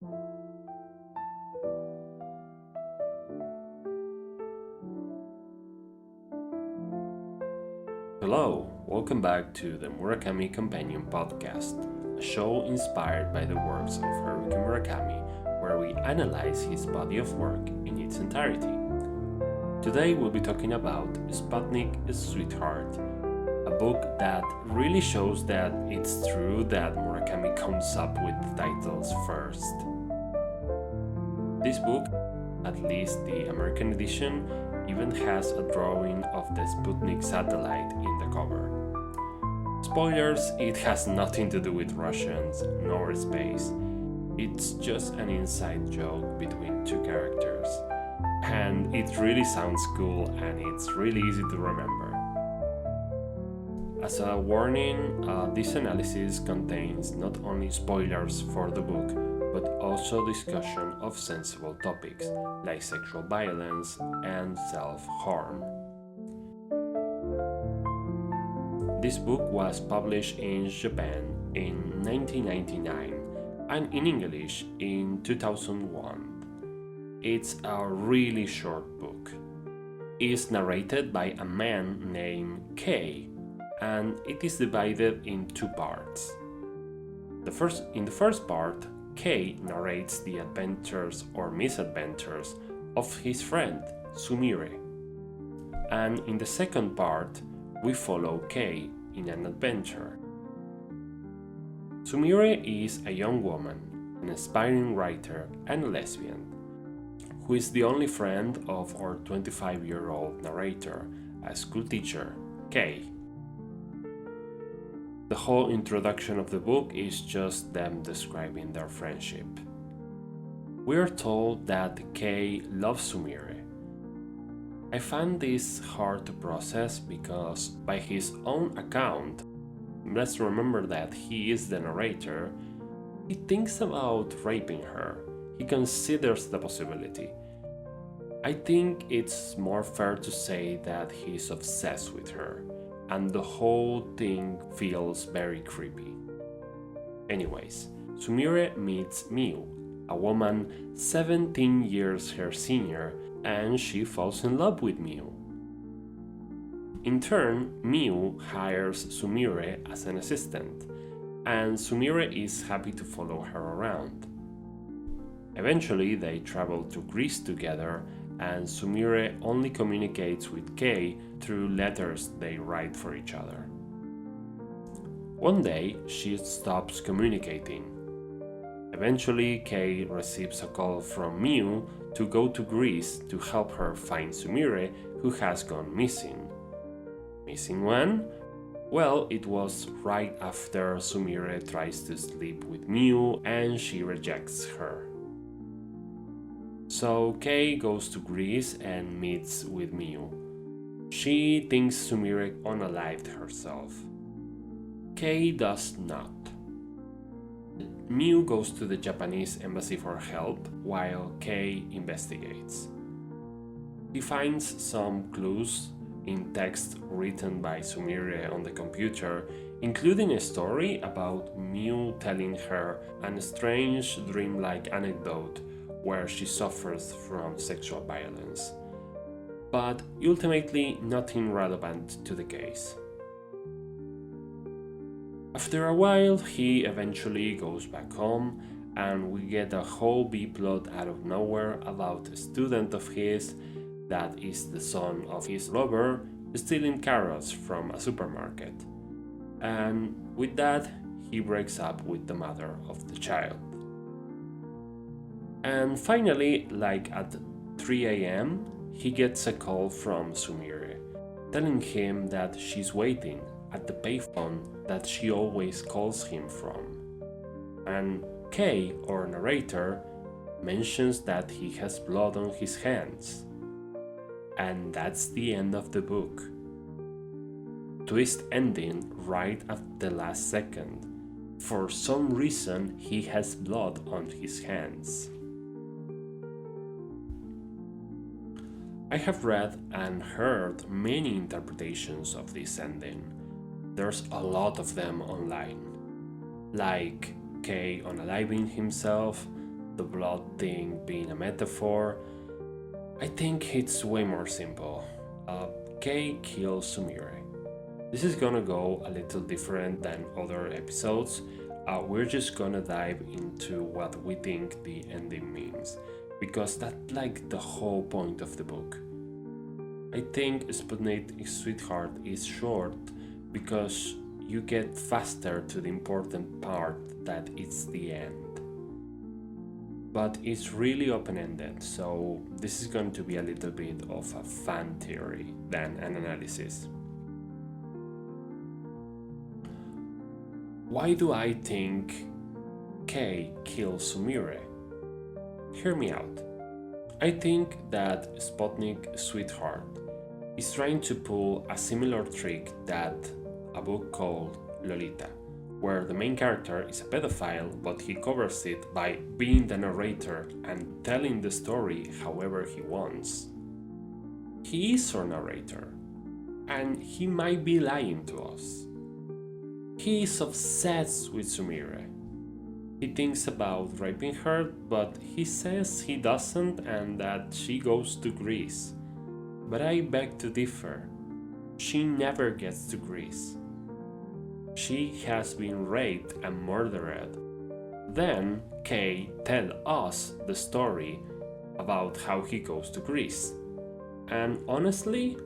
Hello, welcome back to the Murakami Companion podcast, a show inspired by the works of Haruki Murakami, where we analyze his body of work in its entirety. Today we'll be talking about Sputnik Sweetheart, a book that really shows that it's true that Murakami comes up with the titles first. This book, at least the American edition, even has a drawing of the Sputnik satellite in the cover. Spoilers, it has nothing to do with Russians nor space. It's just an inside joke between two characters. And it really sounds cool and it's really easy to remember. As a warning, this analysis contains not only spoilers for the book, but also discussion of sensible topics like sexual violence and self-harm. This book was published in Japan in 1999 and in English in 2001. It's a really short book. It's narrated by a man named K, and it is divided in two parts. In the first part, K narrates the adventures or misadventures of his friend Sumire, and in the second part we follow K in an adventure. Sumire is a young woman, an aspiring writer and a lesbian, who is the only friend of our 25-year-old narrator, a schoolteacher, K. The whole introduction of the book is just them describing their friendship. We are told that Kei loves Sumire. I find this hard to process because, by his own account, let's remember that he is the narrator, he thinks about raping her. He considers the possibility. I think it's more fair to say that he's obsessed with her, and the whole thing feels very creepy. Anyways, Sumire meets Miu, a woman 17 years her senior, and she falls in love with Miu. In turn, Miu hires Sumire as an assistant, and Sumire is happy to follow her around. Eventually, they travel to Greece together, and Sumire only communicates with Kei through letters they write for each other. One day, she stops communicating. Eventually, Kei receives a call from Miu to go to Greece to help her find Sumire, who has gone missing. Missing when? Well, it was right after Sumire tries to sleep with Miu and she rejects her. So Kei goes to Greece and meets with Miu. She thinks Sumire unalived herself. Kei does not. Miu goes to the Japanese embassy for help while Kei investigates. He finds some clues in text written by Sumire on the computer, including a story about Miu telling her a strange dreamlike anecdote where she suffers from sexual violence, but ultimately nothing relevant to the case. After a while, he eventually goes back home, and we get a whole B-plot out of nowhere about a student of his that is the son of his lover stealing carrots from a supermarket, and with that, he breaks up with the mother of the child. And finally, like at 3 a.m., he gets a call from Sumire, telling him that she's waiting at the payphone that she always calls him from. And Kei, our narrator, mentions that he has blood on his hands. And that's the end of the book. Twist ending right at the last second. For some reason, he has blood on his hands. I have read and heard many interpretations of this ending. There's a lot of them online. Like Kei unaliving himself, the blood thing being a metaphor, I think it's way more simple. Kei kills Sumire. This is gonna go a little different than other episodes. We're just gonna dive into what we think the ending means, because that's like the whole point of the book. I think Sputnik Sweetheart is short because you get faster to the important part, that it's the end. But it's really open-ended, so this is going to be a little bit of a fan theory than an analysis. Why do I think Kei kills Sumire? Hear me out. I think that Sputnik Sweetheart is trying to pull a similar trick that a book called Lolita, where the main character is a pedophile, but he covers it by being the narrator and telling the story however he wants. He is our narrator, and he might be lying to us. He is obsessed with Sumire. He thinks about raping her, but he says he doesn't and that she goes to Greece. But I beg to differ. She never gets to Greece. She has been raped and murdered. Then Kei tells us the story about how he goes to Greece. And honestly,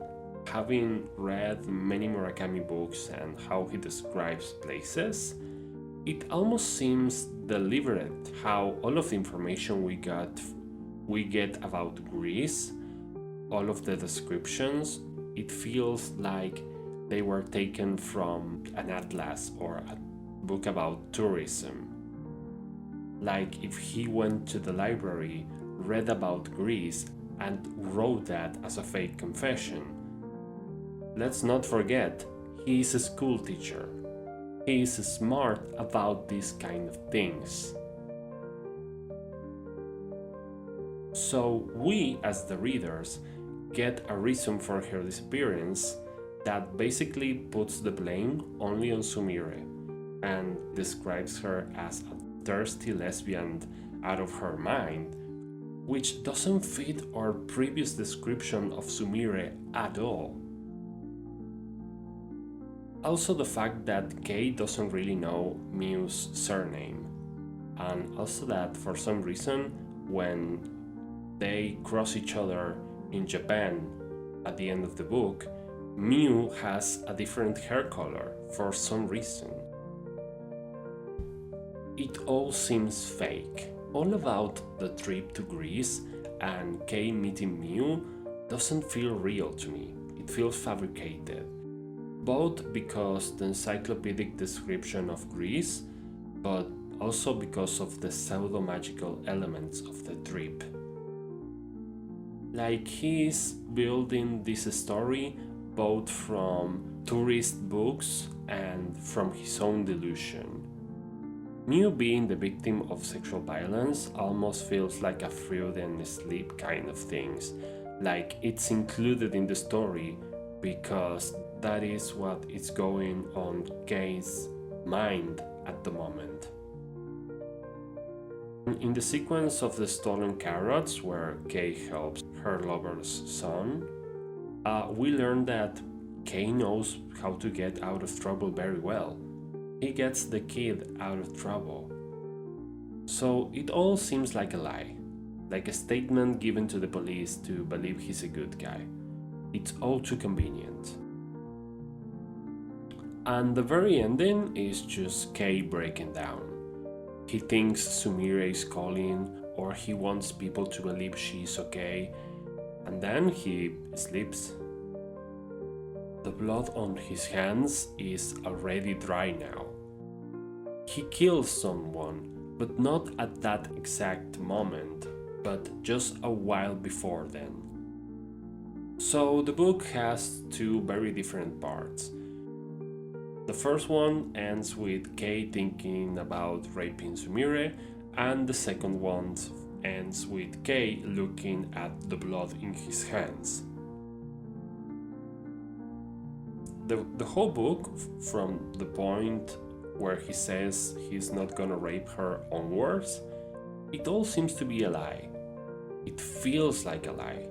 having read many Murakami books and how he describes places, it almost seems deliberate how all of the information we get about Greece, all of the descriptions, it feels like they were taken from an atlas or a book about tourism. Like if he went to the library, read about Greece, and wrote that as a fake confession. Let's not forget, he is a school teacher. He is smart about these kind of things. So we, as the readers, get a reason for her disappearance that basically puts the blame only on Sumire and describes her as a thirsty lesbian out of her mind, which doesn't fit our previous description of Sumire at all. Also the fact that Kei doesn't really know Miu's surname, and also that for some reason when they cross each other in Japan at the end of the book, Miu has a different hair color for some reason. It all seems fake. All about the trip to Greece and Kei meeting Miu doesn't feel real to me. It feels fabricated. Both because the encyclopedic description of Greece, but also because of the pseudo-magical elements of the trip. Like he's building this story both from tourist books and from his own delusion. Miu being the victim of sexual violence almost feels like a Freudian sleep kind of things, like it's included in the story because that is what is going on Kei's mind at the moment. In the sequence of the stolen carrots, where Kei helps her lover's son, we learn that Kei knows how to get out of trouble very well. He gets the kid out of trouble. So it all seems like a lie, like a statement given to the police to believe he's a good guy. It's all too convenient. And the very ending is just Kei breaking down. He thinks Sumire is calling, or he wants people to believe she's okay, and then he sleeps. The blood on his hands is already dry now. He kills someone, but not at that exact moment, but just a while before then. So the book has two very different parts. The first one ends with Kei thinking about raping Sumire, and the second one ends with Kei looking at the blood in his hands. The whole book, from the point where he says he's not gonna rape her onwards, It all seems to be a lie. It feels like a lie.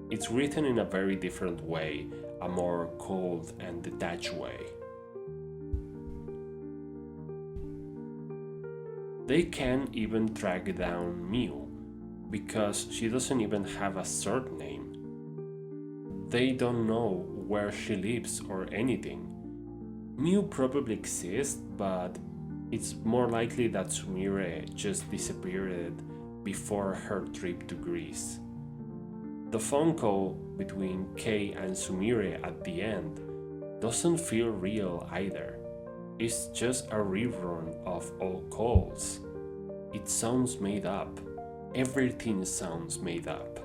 It's written in a very different way, a more cold and detached way. They can't even track down Miu, because she doesn't even have a surname. They don't know where she lives or anything. Miu probably exists, but it's more likely that Sumire just disappeared before her trip to Greece. The phone call between Kei and Sumire at the end doesn't feel real either. It's just a rerun of all calls. It sounds made up. Everything sounds made up.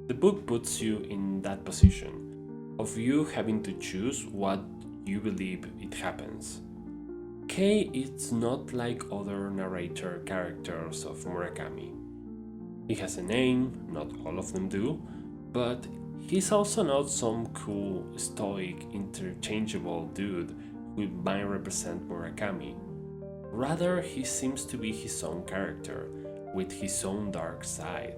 The book puts you in that position of you having to choose what you believe it happens. Kei is not like other narrator characters of Murakami. He has a name, not all of them do, but he's also not some cool, stoic, interchangeable dude who might represent Murakami. Rather, he seems to be his own character, with his own dark side.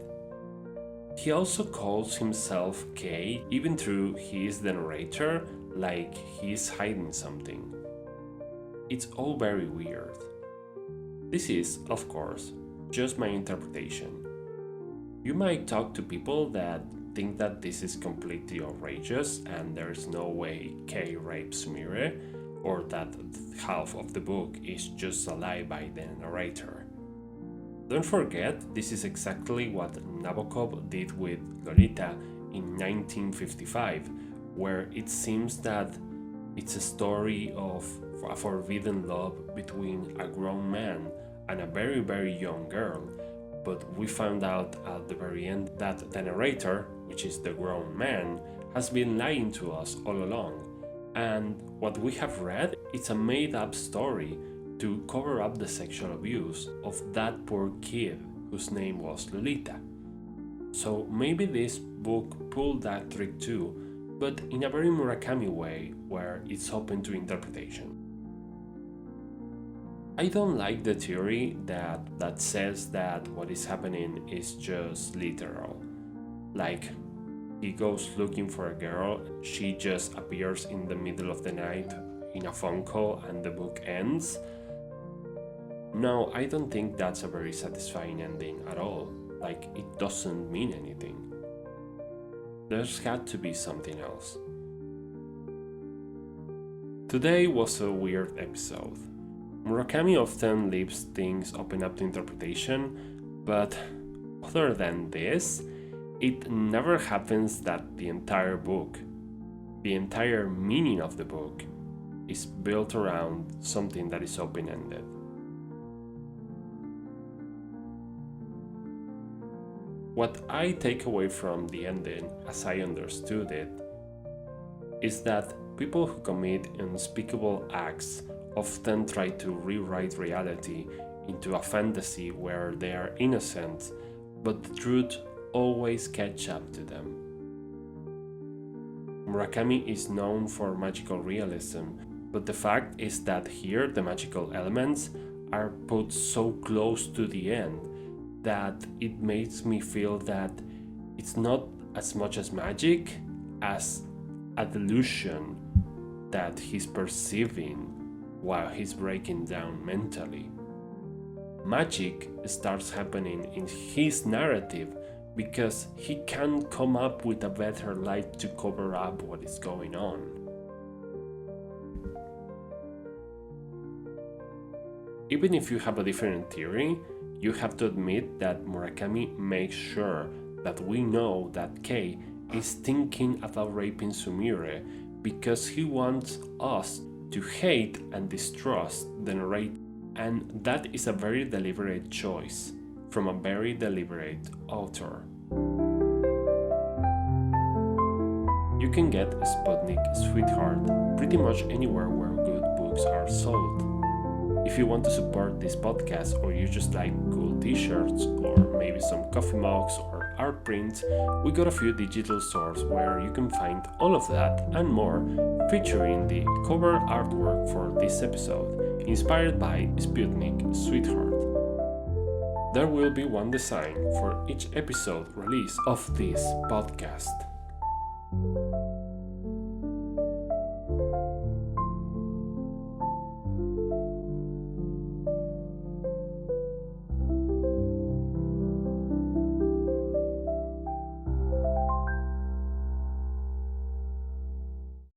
He also calls himself Kei, even though he is the narrator, like he's hiding something. It's all very weird. This is, of course, just my interpretation. You might talk to people that think that this is completely outrageous and there's no way Kei rapes Sumire, or that half of the book is just a lie by the narrator. Don't forget, this is exactly what Nabokov did with Lolita in 1955, where it seems that it's a story of a forbidden love between a grown man and a very, very young girl, but we found out at the very end that the narrator, which is the grown man, has been lying to us all along. And what we have read, it's a made-up story to cover up the sexual abuse of that poor kid whose name was Lolita. So maybe this book pulled that trick too, but in a very Murakami way, where it's open to interpretation. I don't like the theory that says that what is happening is just literal. Like, he goes looking for a girl, she just appears in the middle of the night in a phone call and the book ends. No, I don't think that's a very satisfying ending at all. Like, it doesn't mean anything. There's got to be something else. Today was a weird episode. Murakami often leaves things open up to interpretation, but other than this, it never happens that the entire book, the entire meaning of the book, is built around something that is open-ended. What I take away from the ending, as I understood it, is that people who commit unspeakable acts often try to rewrite reality into a fantasy where they are innocent, but the truth always catches up to them. Murakami is known for magical realism, but the fact is that here the magical elements are put so close to the end that it makes me feel that it's not as much as magic as a delusion that he's perceiving while he's breaking down mentally. Magic starts happening in his narrative because he can't come up with a better light to cover up what is going on. Even if you have a different theory, you have to admit that Murakami makes sure that we know that Kei is thinking about raping Sumire because he wants us to hate and distrust the narrator, and that is a very deliberate choice from a very deliberate author. You can get Sputnik Sweetheart pretty much anywhere where good books are sold. If you want to support this podcast, or you just like cool t-shirts or maybe some coffee mugs or art prints, we got a few digital stores where you can find all of that and more, featuring the cover artwork for this episode, inspired by Sputnik Sweetheart. There will be one design for each episode release of this podcast.